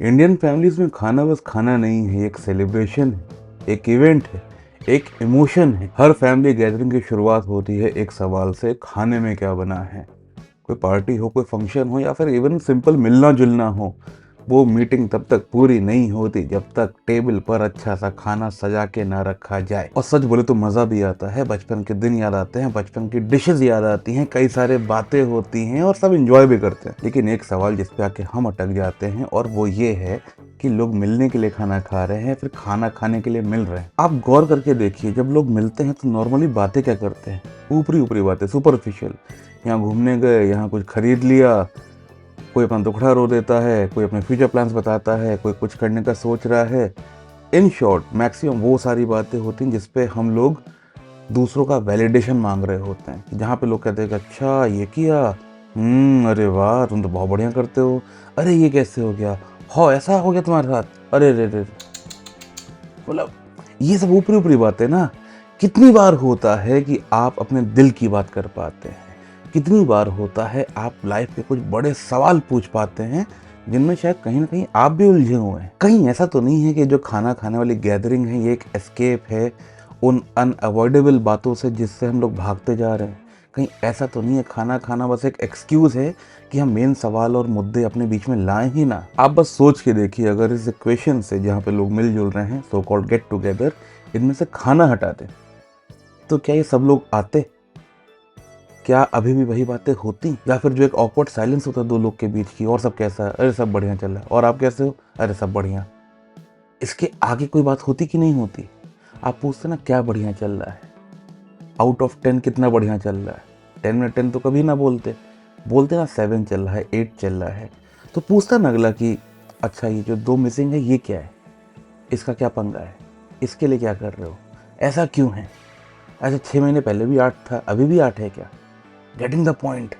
Indian families में खाना बस खाना नहीं है, एक सेलिब्रेशन है, एक इवेंट है, एक इमोशन है। हर फैमिली गैदरिंग की शुरुआत होती है एक सवाल से, खाने में क्या बना है। कोई पार्टी हो, कोई फंक्शन हो या फिर इवन सिंपल मिलना जुलना हो, वो मीटिंग तब तक पूरी नहीं होती जब तक टेबल पर अच्छा सा खाना सजा के ना रखा जाए। और सच बोले तो मज़ा भी आता है, बचपन के दिन याद आते हैं, बचपन की डिशेज याद आती हैं, कई सारे बातें होती हैं और सब इंजॉय भी करते हैं। लेकिन एक सवाल जिस पे आके हम अटक जाते हैं और वो ये है कि लोग मिलने के लिए खाना खा रहे हैं, फिर खाना खाने के लिए मिल रहे हैं। आप गौर करके देखिए, जब लोग मिलते हैं तो नॉर्मली बातें क्या करते हैं? ऊपरी ऊपरी बातें, सुपरफिशियल। यहाँ घूमने गए, यहाँ कुछ खरीद लिया, कोई अपना दुखड़ा रो देता है, कोई अपने फ्यूचर प्लान्स बताता है, कोई कुछ करने का सोच रहा है। इन शॉर्ट मैक्सिमम वो सारी बातें होती हैं जिस पे हम लोग दूसरों का वैलिडेशन मांग रहे होते हैं। जहाँ पे लोग कहते हैं कि अच्छा ये किया, अरे वाह तुम तो बहुत बढ़िया करते हो, अरे ये कैसे हो गया, हो ऐसा हो गया तुम्हारे साथ, अरे रे रे। मतलब ये सब ऊपरी ऊपरी बातें ना। कितनी बार होता है कि आप अपने दिल की बात कर पाते हैं? कितनी बार होता है आप लाइफ के कुछ बड़े सवाल पूछ पाते हैं जिनमें शायद कहीं ना कहीं आप भी उलझे हुए हैं? कहीं ऐसा तो नहीं है कि जो खाना खाने वाली गैदरिंग है ये एक एस्केप है उन अनअवॉइडेबल बातों से जिससे हम लोग भागते जा रहे हैं? कहीं ऐसा तो नहीं है खाना खाना बस एक एक्सक्यूज है कि हम मेन सवाल और मुद्दे अपने बीच में लाएं ही ना? आप बस सोच के देखिए, अगर इस इक्वेशन से जहाँ पे लोग मिलजुल रहे हैं, सो कॉल्ड गेट टुगेदर, इनमें से खाना हटा दें तो क्या ये सब लोग आते? क्या अभी भी वही बातें होती? या फिर जो एक ऑकवर्ड साइलेंस होता है दो लोग के बीच की, और सब कैसा है, अरे सब बढ़िया चल रहा है, और आप कैसे हो, अरे सब बढ़िया, इसके आगे कोई बात होती कि नहीं होती? आप पूछते ना क्या बढ़िया चल रहा है, आउट ऑफ 10 कितना बढ़िया चल रहा है? 10 में 10 तो कभी ना बोलते, बोलते ना 7 चल रहा है, 8 चल रहा है। तो पूछता ना अगला कि अच्छा ये जो 2 मिसिंग है ये क्या है, इसका क्या पंगा है, इसके लिए क्या कर रहे हो, ऐसा क्यों है? अच्छा 6 महीने पहले भी 8 था, अभी भी 8 है क्या? Getting the point.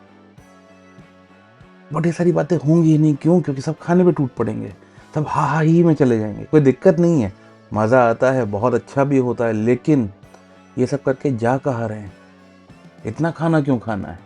बट ये सारी बातें होंगी ही नहीं, क्यों? क्योंकि सब खाने पे टूट पड़ेंगे, सब हा हा ही में चले जाएंगे। कोई दिक्कत नहीं है, मज़ा आता है, बहुत अच्छा भी होता है, लेकिन ये सब करके जा कहाँ रहे हैं? इतना खाना क्यों खाना है?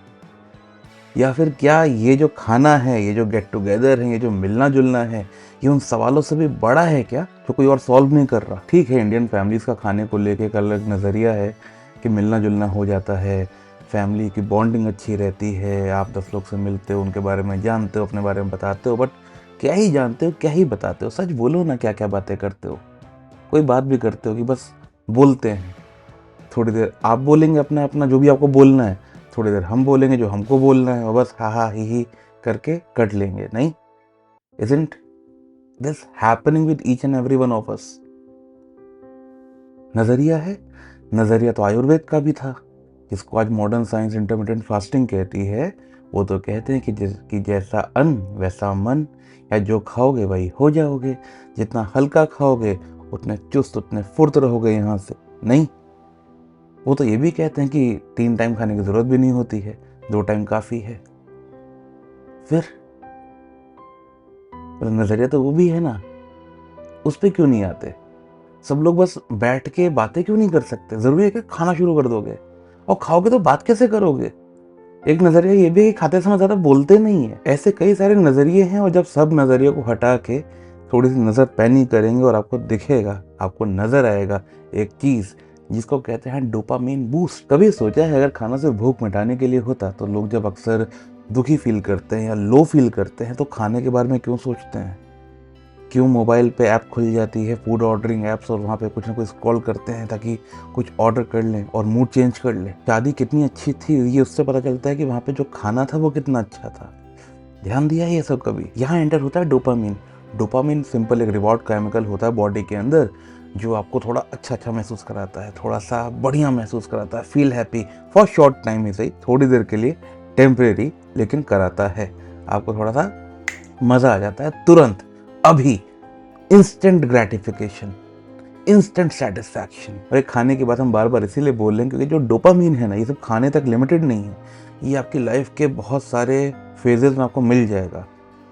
या फिर क्या ये जो खाना है, ये जो गेट टुगेदर है, ये जो मिलना जुलना है, ये उन सवालों से भी बड़ा है क्या जो कोई और सॉल्व नहीं कर रहा? ठीक है, इंडियन फैमिलीज़ का खाने को लेके एक अलग नज़रिया है कि मिलना जुलना हो जाता है, फैमिली की बॉन्डिंग अच्छी रहती है, आप 10 लोग से मिलते हो, उनके बारे में जानते हो, अपने बारे में बताते हो। बट क्या ही जानते हो, क्या ही बताते हो? सच बोलो ना, क्या क्या बातें करते हो? कोई बात भी करते हो कि बस बोलते हैं? थोड़ी देर आप बोलेंगे अपना अपना जो भी आपको बोलना है, थोड़ी देर हम बोलेंगे जो हमको बोलना है, और बस हा हा ही करके कट लेंगे। नहीं, isn't this happening with each and every one of us? नज़रिया है, नज़रिया तो आयुर्वेद का भी था, जिसको आज मॉडर्न साइंस इंटरमिटेंट फास्टिंग कहती है। वो तो कहते हैं कि जैसा अन्न वैसा मन, या जो खाओगे वही हो जाओगे, जितना हल्का खाओगे उतने चुस्त उतने फुर्त रहोगे यहाँ से। नहीं, वो तो ये भी कहते हैं कि 3 टाइम खाने की ज़रूरत भी नहीं होती है, 2 टाइम काफ़ी है। फिर नज़रिया तो वो भी है ना, उस पे क्यों नहीं आते? सब लोग बस बैठ के बातें क्यों नहीं कर सकते? ज़रूरी है कि खाना शुरू कर दोगे, और खाओगे तो बात कैसे करोगे? एक नज़रिया ये भी है कि खाते समय ज़्यादा बोलते नहीं है। ऐसे कई सारे नज़रिए हैं, और जब सब नज़रियों को हटा के थोड़ी सी नज़र पैनी करेंगे और आपको दिखेगा, आपको नज़र आएगा एक चीज़ जिसको कहते हैं डोपामीन बूस्ट। कभी सोचा है अगर खाना सिर्फ भूख मिटाने के लिए होता तो लोग जब अक्सर दुखी फील करते हैं या लो फील करते हैं तो खाने के बारे में क्यों सोचते हैं? क्यों मोबाइल पे ऐप खुल जाती है, फूड ऑर्डरिंग ऐप्स, और वहाँ पे कुछ ना कुछ स्क्रॉल करते हैं ताकि कुछ ऑर्डर कर लें और मूड चेंज कर लें? शादी कितनी अच्छी थी ये उससे पता चलता है कि वहाँ पे जो खाना था वो कितना अच्छा था। ध्यान दिया है ये सब कभी? यहाँ एंटर होता है डोपामीन। डोपामीन सिंपल एक रिवॉर्ड केमिकल होता है बॉडी के अंदर, जो आपको थोड़ा अच्छा अच्छा महसूस कराता है, थोड़ा सा बढ़िया महसूस कराता है, feel happy for short time ही सही, थोड़ी देर के लिए, टेम्परेरी, लेकिन कराता है। आपको थोड़ा सा मज़ा आ जाता है तुरंत, अभी, इंस्टेंट ग्रेटिफिकेशन, इंस्टेंट सेटिस्फैक्शन। और एक खाने की बात हम बार बार इसीलिए बोल रहे हैं क्योंकि जो डोपामीन है ना, ये सब खाने तक लिमिटेड नहीं है, ये आपकी लाइफ के बहुत सारे फेजेस में आपको मिल जाएगा।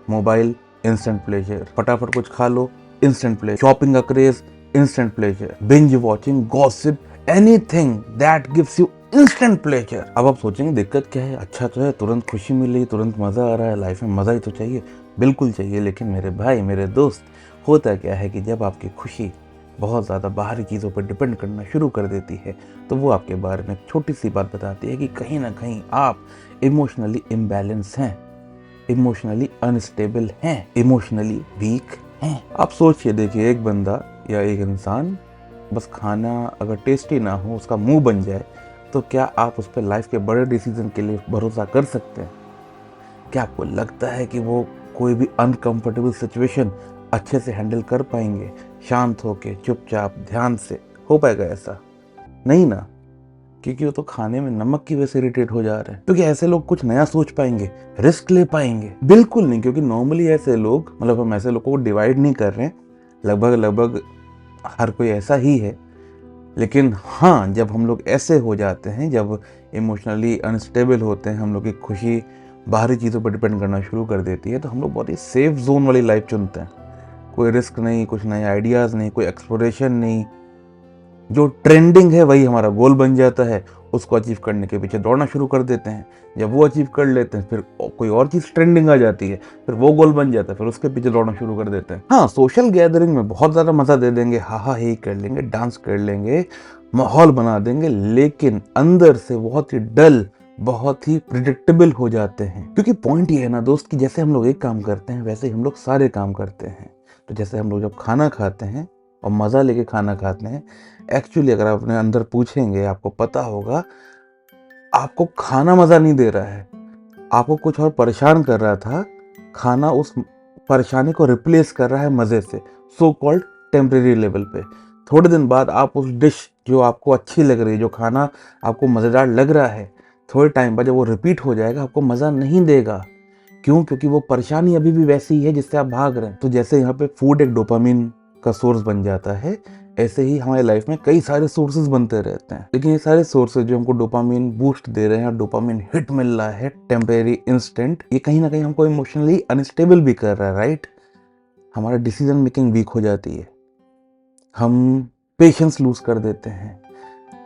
मोबाइल, इंस्टेंट प्लेजर, फटाफट कुछ खा लो, इंस्टेंट प्लेजर, शॉपिंग का craze, instant pleasure, binge watching, gossip, anything that gives you instant pleasure. अब आप सोचेंगे दिक्कत क्या है? अच्छा तो है, तुरंत खुशी मिल रही है, तुरंत मजा आ रहा है, लाइफ में मजा ही तो चाहिए। बिल्कुल चाहिए, लेकिन मेरे भाई, मेरे दोस्त, होता क्या है कि जब आपकी खुशी बहुत ज़्यादा बाहरी चीज़ों पर डिपेंड करना शुरू कर देती है, तो वो आपके बारे में एक छोटी सी बात बताती है कि कहीं ना कहीं आप इमोशनली इम्बैलेंस हैं, इमोशनली अनस्टेबल हैं, इमोशनली वीक हैं। आप सोचिए, देखिए, एक बंदा या एक इंसान बस खाना अगर टेस्टी ना हो, उसका मुंह बन जाए, तो क्या आप उस पर लाइफ के बड़े डिसीजन के लिए भरोसा कर सकते हैं? क्या आपको लगता है कि वो कोई भी अनकंफर्टेबल सिचुएशन अच्छे से हैंडल कर पाएंगे, शांत होके, चुपचाप, ध्यान से? हो पाएगा ऐसा? नहीं ना, क्योंकि वो तो खाने में नमक की वजह से इरिटेट हो जा रहे हैं। क्योंकि ऐसे लोग कुछ नया सोच पाएंगे, रिस्क ले पाएंगे? बिल्कुल नहीं, क्योंकि नॉर्मली ऐसे लोग, मतलब हम ऐसे लोगों को डिवाइड नहीं कर रहे हैं, लगभग लगभग हर कोई ऐसा ही है। लेकिन हाँ, जब हम लोग ऐसे हो जाते हैं, जब इमोशनली अनस्टेबल होते हैं, हम लोग की खुशी बाहरी चीज़ों पर डिपेंड करना शुरू कर देती है, तो हम लोग बहुत ही सेफ जोन वाली लाइफ चुनते हैं। कोई रिस्क नहीं, कुछ नए आइडियाज़ नहीं, कोई एक्सप्लोरेशन नहीं। जो ट्रेंडिंग है वही हमारा गोल बन जाता है, उसको अचीव करने के पीछे दौड़ना शुरू कर देते हैं। जब वो अचीव कर लेते हैं, फिर कोई और चीज़ ट्रेंडिंग आ जाती है, फिर वो गोल बन जाता है, फिर उसके पीछे दौड़ना शुरू कर देते हैं। हाँ, सोशल गैदरिंग में बहुत ज़्यादा मज़ा दे देंगे, हा हा ही कर लेंगे, डांस कर लेंगे, माहौल बना देंगे, लेकिन अंदर से बहुत ही डल, बहुत ही प्रिडिक्टेबल हो जाते हैं। क्योंकि पॉइंट ये है ना दोस्त, कि जैसे हम लोग एक काम करते हैं, वैसे ही हम लोग सारे काम करते हैं। तो जैसे हम लोग जब खाना खाते हैं और मज़ा लेके खाना खाते हैं, एक्चुअली अगर आप अपने अंदर पूछेंगे, आपको पता होगा, आपको खाना मज़ा नहीं दे रहा है, आपको कुछ और परेशान कर रहा था। खाना उस परेशानी को रिप्लेस कर रहा है मज़े से, सो कॉल्ड टेम्परेरी लेवल पे। थोड़े दिन बाद आप उस डिश जो आपको अच्छी लग रही है, जो खाना आपको मज़ेदार लग रहा है, थोड़े टाइम बाद जब वो रिपीट हो जाएगा, आपको मज़ा नहीं देगा। क्यों? क्योंकि वो परेशानी अभी भी वैसी ही है जिससे आप भाग रहे हैं। तो जैसे यहाँ पे फूड एक डोपामिन का सोर्स बन जाता है, ऐसे ही हमारे लाइफ में कई सारे सोर्सेज बनते रहते हैं। लेकिन ये सारे सोर्सेज जो हमको डोपामिन बूस्ट दे रहे हैं और डोपामिन हिट मिल रहा है, टेम्परेरी इंस्टेंट, ये कहीं ना कहीं हमको इमोशनली अनस्टेबल भी कर रहा है, राइट? हमारा डिसीजन मेकिंग वीक हो जाती है, हम पेशेंस लूज कर देते हैं,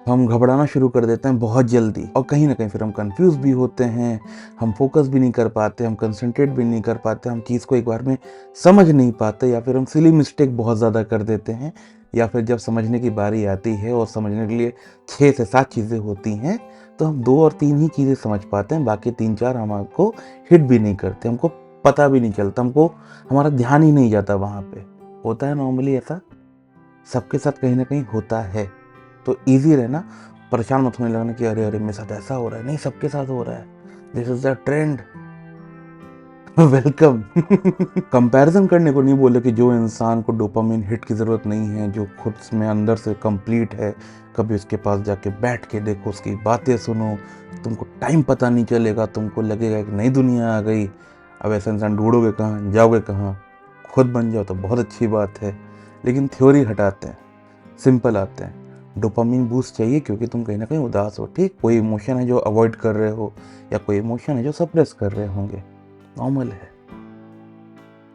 हम घबराना शुरू कर देते हैं बहुत जल्दी, और कहीं ना कहीं फिर हम कंफ्यूज भी होते हैं, हम फोकस भी नहीं कर पाते, हम कंसंट्रेट भी नहीं कर पाते, हम चीज़ को एक बार में समझ नहीं पाते, या फिर हम सिली मिस्टेक बहुत ज़्यादा कर देते हैं। या फिर जब समझने की बारी आती है और समझने के लिए 6 से 7 चीज़ें होती हैं, तो हम 2 और 3 ही चीज़ें समझ पाते हैं, बाकी 3-4 हमको हिट भी नहीं करते, हमको पता भी नहीं चलता, हमको हमारा ध्यान ही नहीं जाता वहाँ पे। होता है नॉर्मली ऐसा, सबके साथ कहीं ना कहीं होता है। तो ईजी रहना, परेशान मत होने लगना कि अरे अरे मेरे साथ ऐसा हो रहा है। नहीं, सबके साथ हो रहा है, this is the trend. Welcome. Comparison करने को नहीं बोले कि जो इंसान को डोपामिन हिट की ज़रूरत नहीं है, जो खुद में अंदर से कंप्लीट है, कभी उसके पास जाके बैठ के देखो, उसकी बातें सुनो, तुमको टाइम पता नहीं चलेगा, तुमको लगेगा कि नई दुनिया आ गई। अब ऐसा इंसान ढूंढोगे कहाँ, जाओगे कहाँ? खुद बन जाओ तो बहुत अच्छी बात है, लेकिन थ्योरी हटाते हैं, सिंपल आते हैं। डोपामिन बूस्ट चाहिए क्योंकि तुम कहीं ना कहीं उदास हो, ठीक? कोई इमोशन है जो अवॉइड कर रहे हो, या कोई इमोशन है जो सप्रेस कर रहे होंगे, नॉर्मल है।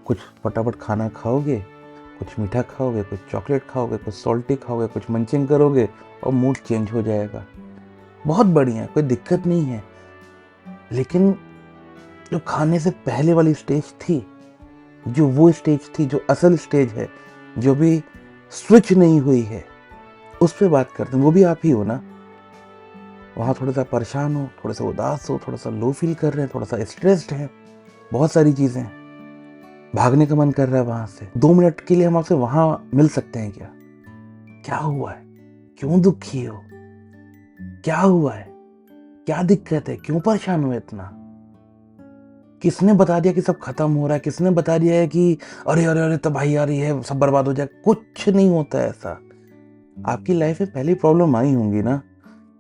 कुछ फटाफट खाना खाओगे, कुछ मीठा खाओगे, कुछ चॉकलेट खाओगे, कुछ सॉल्टी खाओगे, कुछ मंचिंग करोगे, और मूड चेंज हो जाएगा। बहुत बढ़िया, कोई दिक्कत नहीं है। लेकिन जो खाने से पहले वाली स्टेज थी, जो वो स्टेज थी, जो असल स्टेज है, जो भी स्विच नहीं हुई है, उस पर बात करते हैं। वो भी आप ही हो ना। वहाँ थोड़ा सा परेशान हो, थोड़ा सा उदास हो, थोड़ा सा लो फील कर रहे हैं, थोड़ा सा स्ट्रेस्ड है, बहुत सारी चीज़ें, भागने का मन कर रहा है वहाँ से। 2 मिनट के लिए हम आपसे वहाँ मिल सकते हैं क्या? क्या हुआ है? क्यों दुखी हो? क्या हुआ है? क्या दिक्कत है? क्यों परेशान हो इतना? किसने बता दिया कि सब खत्म हो रहा है? किसने बता दिया है कि अरे अरे अरे तबाही आ रही है, सब बर्बाद हो जाए? कुछ नहीं होता है ऐसा। आपकी लाइफ में पहली प्रॉब्लम आई होंगी ना,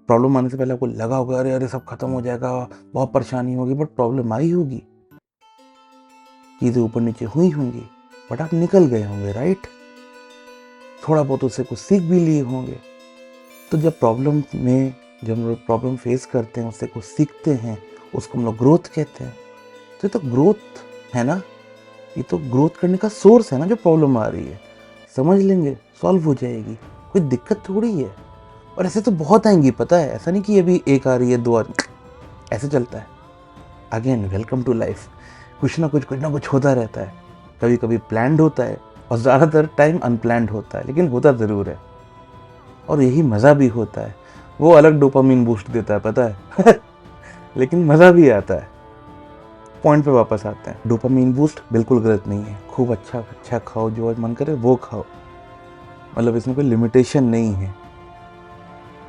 प्रॉब्लम आने से पहले आपको लगा होगा अरे अरे सब खत्म हो जाएगा, बहुत परेशानी होगी, बट प्रॉब्लम आई होगी, चीज़ें ऊपर नीचे हुई होंगी, बट आप निकल गए होंगे, राइट? थोड़ा बहुत उससे कुछ सीख भी लिए होंगे। तो जब जब हम लोग प्रॉब्लम फेस करते हैं, उससे कुछ सीखते हैं, उसको हम लोग ग्रोथ कहते हैं। तो ये तो ग्रोथ है ना, ये तो ग्रोथ करने का सोर्स है ना। जो प्रॉब्लम आ रही है समझ लेंगे, सॉल्व हो जाएगी, कोई दिक्कत थोड़ी है। और ऐसे तो बहुत आएंगी, पता है, ऐसा नहीं कि अभी एक आ रही है, 2 आ रही, ऐसे चलता है। Again welcome to life. कुछ ना कुछ होता रहता है। कभी कभी प्लान्ड होता है और ज़्यादातर टाइम अनप्लान्ड होता है, लेकिन होता ज़रूर है और यही मज़ा भी होता है। वो अलग डोपामिन बूस्ट देता है, पता है लेकिन मज़ा भी आता है। पॉइंट पे वापस आते हैं, डोपामिन बूस्ट बिल्कुल गलत नहीं है। खूब अच्छा अच्छा खाओ, जो आज मन करे वो खाओ, मतलब इसमें कोई लिमिटेशन नहीं है।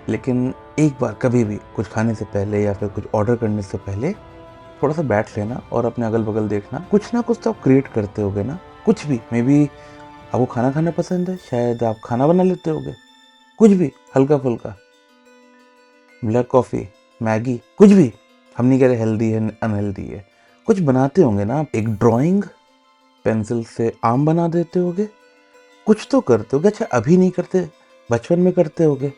लेकिन एक बार कभी भी कुछ खाने से पहले या फिर कुछ ऑर्डर करने से पहले थोड़ा सा बैठ लेना और अपने अगल बगल देखना। कुछ ना कुछ तो आप क्रिएट करते होगे ना, कुछ भी। मे बी आपको खाना खाना पसंद है, शायद आप खाना बना लेते होगे, कुछ भी हल्का फुल्का, ब्लैक कॉफ़ी, मैगी, कुछ भी। हम नहीं कह रहे हेल्दी है अनहेल्दी है, कुछ बनाते होंगे ना आप। एक ड्राइंग, पेंसिल से आम बना देते होगे, कुछ तो करते होगे। अच्छा अभी नहीं करते, बचपन में करते होगे,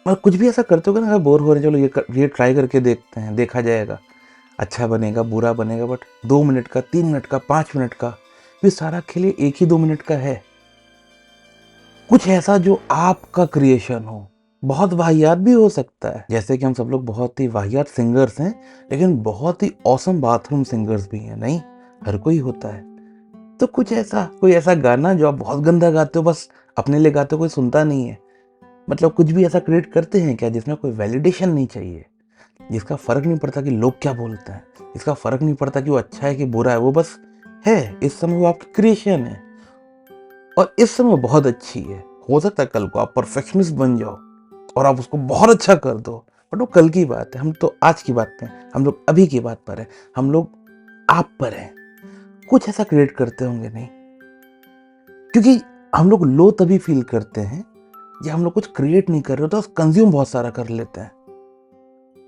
और कुछ भी ऐसा करते होगे ना। अगर बोर हो रहे हैं, चलो ये ट्राई करके देखते हैं, देखा जाएगा अच्छा बनेगा बुरा बनेगा। बट 2 मिनट का, 3 मिनट का, 5 मिनट का, ये सारा खेल एक ही 2 मिनट का है। कुछ ऐसा जो आपका क्रिएशन हो, बहुत वाहियात भी हो सकता है। जैसे कि हम सब लोग बहुत ही वाहियात सिंगर्स हैं, लेकिन बहुत ही ऑसम बाथरूम सिंगर्स भी हैं। नहीं, हर कोई होता है। तो कुछ ऐसा, कोई ऐसा गाना जो आप बहुत गंदा गाते हो, बस अपने लिए गाते हो, कोई सुनता नहीं है। मतलब कुछ भी ऐसा क्रिएट करते हैं क्या जिसमें कोई वैलिडेशन नहीं चाहिए, जिसका फर्क नहीं पड़ता कि लोग क्या बोलते हैं, जिसका फर्क नहीं पड़ता कि वो अच्छा है कि बुरा है, वो बस है। इस समय वो आपकी क्रिएशन है और इस समय बहुत अच्छी है। हो सकता है कल को आप परफेक्शनिस्ट बन जाओ और आप उसको बहुत अच्छा कर दो, बट वो कल की बात है। हम तो आज की बात पे हैं, हम लोग अभी की बात पर है, हम लोग आप पर हैं। कुछ ऐसा क्रिएट करते होंगे नहीं, क्योंकि हम लोग लो तभी फील करते हैं जब हम लोग कुछ क्रिएट नहीं कर रहे तो कंज्यूम बहुत सारा कर लेते हैं।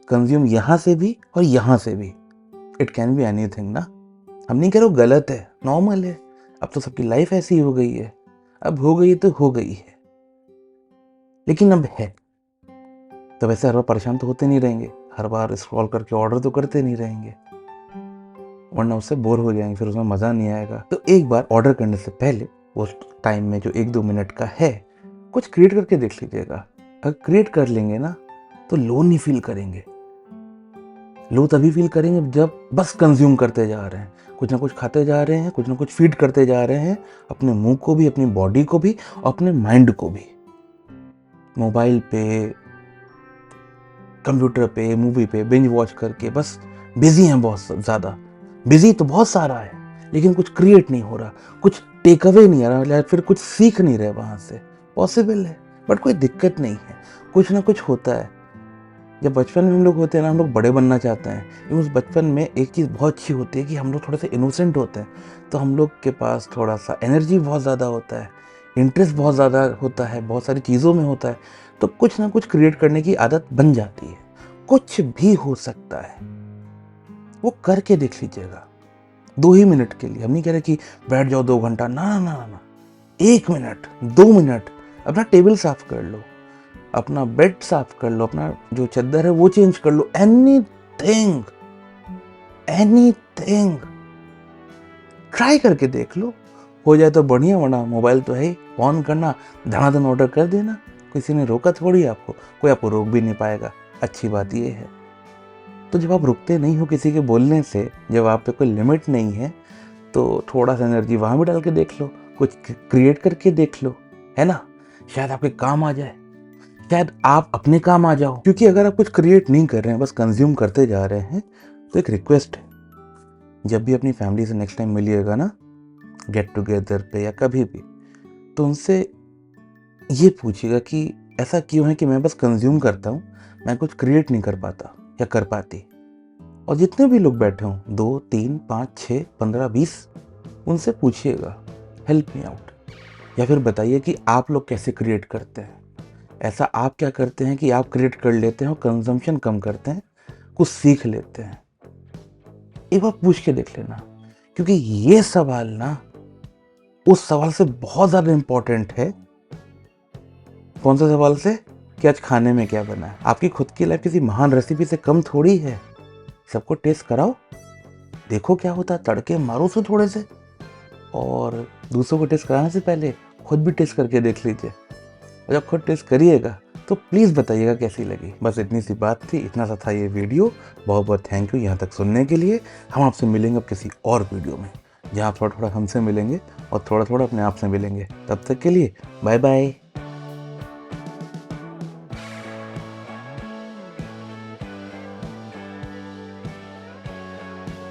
कंज्यूम यहां से भी और यहां से भी। इट कैन बी एनीथिंग ना। हम नहीं कह रहे गलत है, नॉर्मल है। अब तो सबकी लाइफ ऐसी हो गई है, अब हो गई तो हो गई है, लेकिन अब है। तो वैसे हर बार परेशान तो होते नहीं रहेंगे, हर बार स्क्रॉल करके ऑर्डर तो करते नहीं रहेंगे, वरना उससे बोर हो जाएंगे, फिर उसमें मज़ा नहीं आएगा। तो एक बार ऑर्डर करने से पहले उस टाइम में जो 1-2 मिनट का है, कुछ क्रिएट करके देख लीजिएगा। अगर क्रिएट कर लेंगे ना तो लो नहीं फील करेंगे। लो तभी फील करेंगे जब बस कंज्यूम करते जा रहे हैं, कुछ ना कुछ खाते जा रहे हैं, कुछ ना कुछ फीड करते जा रहे हैं, अपने मुंह को भी, अपनी बॉडी को भी, अपने माइंड को भी। मोबाइल पे, कंप्यूटर पे, मूवी पे बिंज वॉच करके बस बिजी हैं बहुत ज़्यादा। बिजी तो बहुत सारा है, लेकिन कुछ क्रिएट नहीं हो रहा, कुछ टेक अवे नहीं आ रहा, या फिर कुछ सीख नहीं रहे वहाँ से। पॉसिबल है, बट कोई दिक्कत नहीं है, कुछ ना कुछ होता है। जब बचपन में हम लोग होते हैं ना, हम लोग बड़े बनना चाहते हैं, लेकिन उस बचपन में एक चीज़ बहुत अच्छी होती है कि हम लोग थोड़े से इनोसेंट होते हैं। तो हम लोग के पास थोड़ा सा एनर्जी बहुत ज़्यादा होता है, इंटरेस्ट बहुत ज़्यादा होता है, बहुत सारी चीज़ों में होता है। तो कुछ ना कुछ क्रिएट करने की आदत बन जाती है। कुछ भी हो सकता है, वो करके देख लीजिएगा 2 ही मिनट के लिए। हम नहीं कह रहे कि बैठ जाओ 2 घंटा, ना ना ना ना। 1 मिनट, 2 मिनट। अपना टेबल साफ कर लो, अपना बेड साफ कर लो, अपना जो चादर है वो चेंज कर लो। एनीथिंग, एनीथिंग ट्राई करके देख लो। हो जाए तो बढ़िया, वरना मोबाइल तो है ही, ऑन करना, धनाधन ऑर्डर कर देना। किसी ने रोका थोड़ी आपको, कोई आपको रोक भी नहीं पाएगा। अच्छी बात ये है। तो जब आप रुकते नहीं हो किसी के बोलने से, जब आप पे कोई लिमिट नहीं है, तो थोड़ा सा एनर्जी वहाँ भी डाल के देख लो, कुछ क्रिएट करके देख लो, है ना। शायद आपके काम आ जाए, शायद आप अपने काम आ जाओ। क्योंकि अगर आप कुछ क्रिएट नहीं कर रहे हैं, बस कंज्यूम करते जा रहे हैं, तो एक रिक्वेस्ट है, जब भी अपनी फैमिली से नेक्स्ट टाइम मिलिएगा ना, गेट टुगेदर पे या कभी भी, तो उनसे ये पूछिएगा कि ऐसा क्यों है कि मैं बस कंज्यूम करता हूँ, मैं कुछ क्रिएट नहीं कर पाता या कर पाती। और जितने भी लोग बैठे हों, 2, 3, 5, 6, 15, 20, उनसे पूछिएगा हेल्प मी आउट, या फिर बताइए कि आप लोग कैसे क्रिएट करते हैं। ऐसा आप क्या करते हैं कि आप क्रिएट कर लेते हैं और कंजम्पशन कम करते हैं, कुछ सीख लेते हैं। एक बार पूछ के देख लेना, क्योंकि ये सवाल ना उस सवाल से बहुत ज़्यादा इंपॉर्टेंट है। कौन सा सवाल से? कि आज खाने में क्या बना है। आपकी खुद की लाइफ किसी महान रेसिपी से कम थोड़ी है। सबको टेस्ट कराओ, देखो क्या होता है, तड़के मारो से थोड़े से, और दूसरों को टेस्ट कराने से पहले खुद भी टेस्ट करके देख लीजिए। और जब खुद टेस्ट करिएगा तो प्लीज़ बताइएगा कैसी लगी। बस इतनी सी बात थी, इतना सा था ये वीडियो। बहुत बहुत थैंक यू यहाँ तक सुनने के लिए। हम आपसे मिलेंगे अब किसी और वीडियो में, जहाँ थोड़ा थोड़ा हमसे मिलेंगे और थोड़ा थोड़ा अपने आप से मिलेंगे। तब तक के लिए बाय बाय।